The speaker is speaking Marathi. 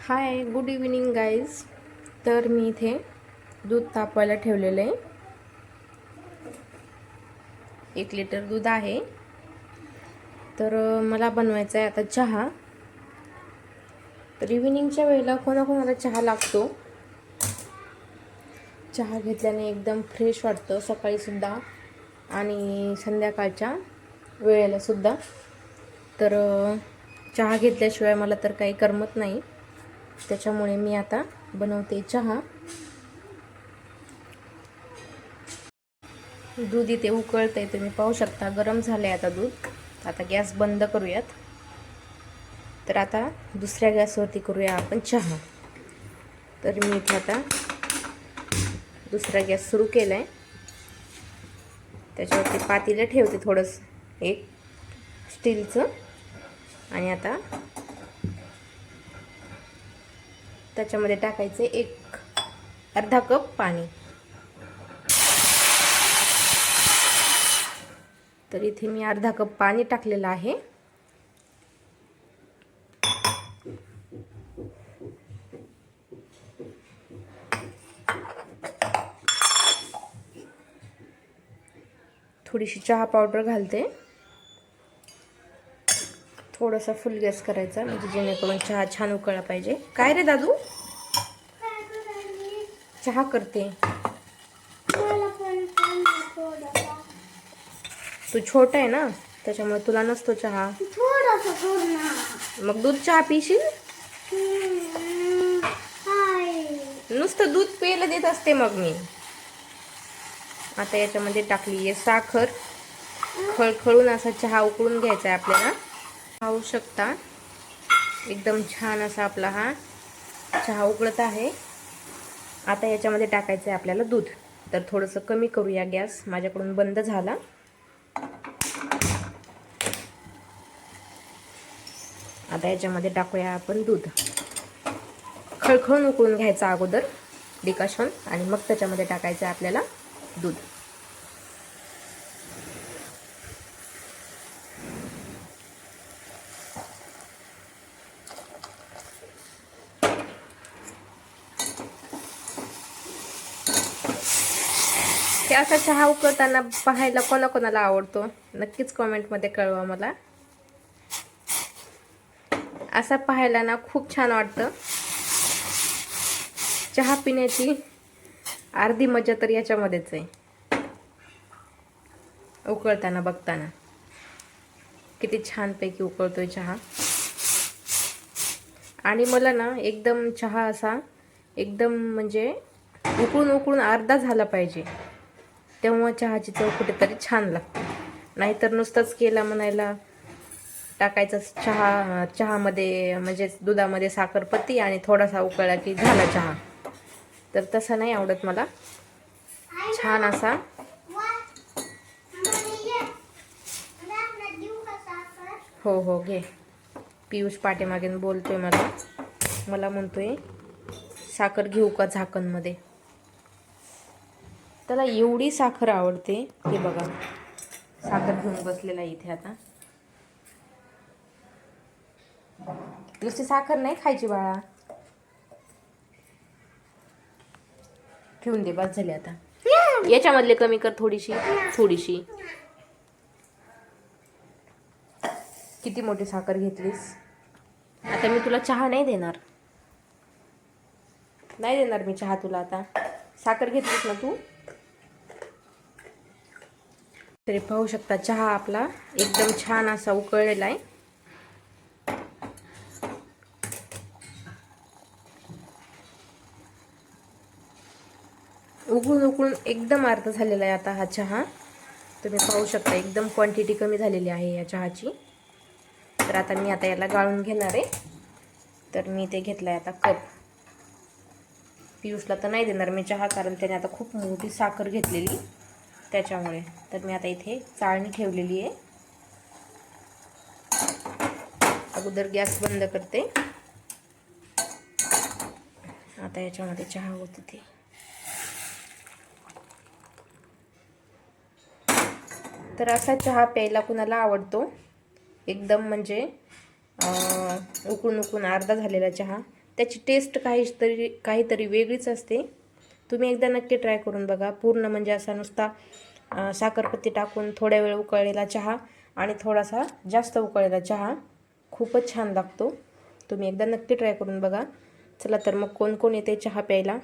हाय, गुड इव्हनिंग गाईज. तर मी इथे दूध तापवायला ठेवलेलं आहे. 1 लिटर दूध आहे. तर मला बनवायचा आहे आता चहा. तर इव्हिनिंगच्या वेळेला कोणाकोणाला चहा लागतो. चहा घेतल्याने एकदम फ्रेश वाटतं, सकाळीसुद्धा आणि संध्याकाळच्या वेळेलासुद्धा. तर चहा घेतल्याशिवाय मला तर काही करमत नाही. त्याच्यामुळे मी आता बनवते चहा. दूध इथे उकळते, तुम्ही पाहू शकता. गरम झाले आता दूध. आता गॅस बंद करूयात. तर आता दुसऱ्या गॅसवरती करूया आपण चहा. तर मी इथे आता दुसरा गॅस सुरू केला आहे. त्याच्यावरती पातेलं ठेवते थोडंसं, एक स्टीलचं. आणि आता त्याच्यामध्ये टाकायचे अर्धा कप पाणी. तर इथे मी अर्धा कप पाणी टाकलेलं आहे. थोडीशी चहा पावडर घालते. थोडासा फुल गॅस करायचा, म्हणजे जेणेकरून चहा छान उकळला पाहिजे. काय रे दादू? चहा करते. तू छोटा आहे ना, त्याच्यामुळे तुला नसतो चहा. मग दूध चहा पिशील? नुसतं दूध प्यायला देत असते मग मी. आता याच्यामध्ये टाकली आहे साखर. खळखळून असा चहा उकळून घ्यायचा आहे आपल्याला. पाहू शकता, एकदम छान असा आपला हा चहा उकळत आहे. आता याच्यामध्ये टाकायचं आहे आपल्याला दूध. तर थोडंसं कमी करूया गॅस, माझ्याकडून बंद झाला. आता याच्यामध्ये टाकूया आपण दूध. खळखळून उकळून घ्यायचं अगोदर डिकॉशन, आणि मग त्याच्यामध्ये टाकायचं आहे आपल्याला दूध. हे असा चहा उकळताना पाहायला कोणाकोणाला आवडतो, नक्कीच कमेंटमध्ये कळवा मला. असा पाहायला ना खूप छान वाटतं. चहा पिण्याची अर्धी मजा तर याच्यामध्येच आहे. उकळताना बघताना किती छानपैकी उकळतोय चहा. आणि मला ना एकदम चहा असा एकदम म्हणजे उकळून उकळून अर्धा झाला पाहिजे, तेव्हा चहाची चव कुठेतरी छान लागते. नाहीतर नुसतंच केला म्हणायला टाकायचं चहामध्ये, म्हणजे दुधामध्ये साखरपत्ती आणि थोडासा उकळला की झाला चहा. तर तसं नाही आवडत मला. छान असा हो घे. पियुष पाठीमागेन बोलतोय मला म्हणतोय साखर घेऊ का झाकणमध्ये. त्याला एवढी साखर आवडते. हे बघा, साखर घेऊन बसलेला इथे. आता नुसती साखर नाही खायची बाळा, ठेवून दे, बस झाली. आता याच्यामधले कमी कर थोडीशी. किती मोठी साखर घेतलीस. आता मी तुला चहा नाही देणार मी चहा तुला. आता साखर घेतलीस ना तू. तरी पाहू शकता चहा आपला एकदम छान असा उकळलेला आहे. उकळून एकदम अर्ध झालेला आहे आता हा चहा. तुम्ही पाहू शकता एकदम क्वांटिटी कमी झालेली आहे या चहाची. तर आता मी याला गाळून घेणार आहे. तर मी ते घेतलं आहे आता कप. पियुषला तर नाही देणार मी चहा, कारण त्याने आता खूप मोठी साखर घेतलेली त्याच्यामुळे. तर मी आता इथे चाळणी ठेवलेली आहे. अगोदर गॅस बंद करते. आता याच्यामध्ये चहा होत ते. तर असा चहा प्यायला कुणाला आवडतो, एकदम म्हणजे उकळून अर्धा झालेला चहा. त्याची टेस्ट काहीतरी वेगळीच असते. तुम्ही एकदा नक्की ट्राय करून बघा. पूर्ण म्हणजे असा नुसता साखरपत्ती टाकून थोड्या वेळ उकळलेला चहा आणि थोडासा जास्त उकळलेला चहा खूपच छान लागतो. तुम्ही एकदा नक्की ट्राय करून बघा. चला तर मग कोण कोण येते चहा प्यायला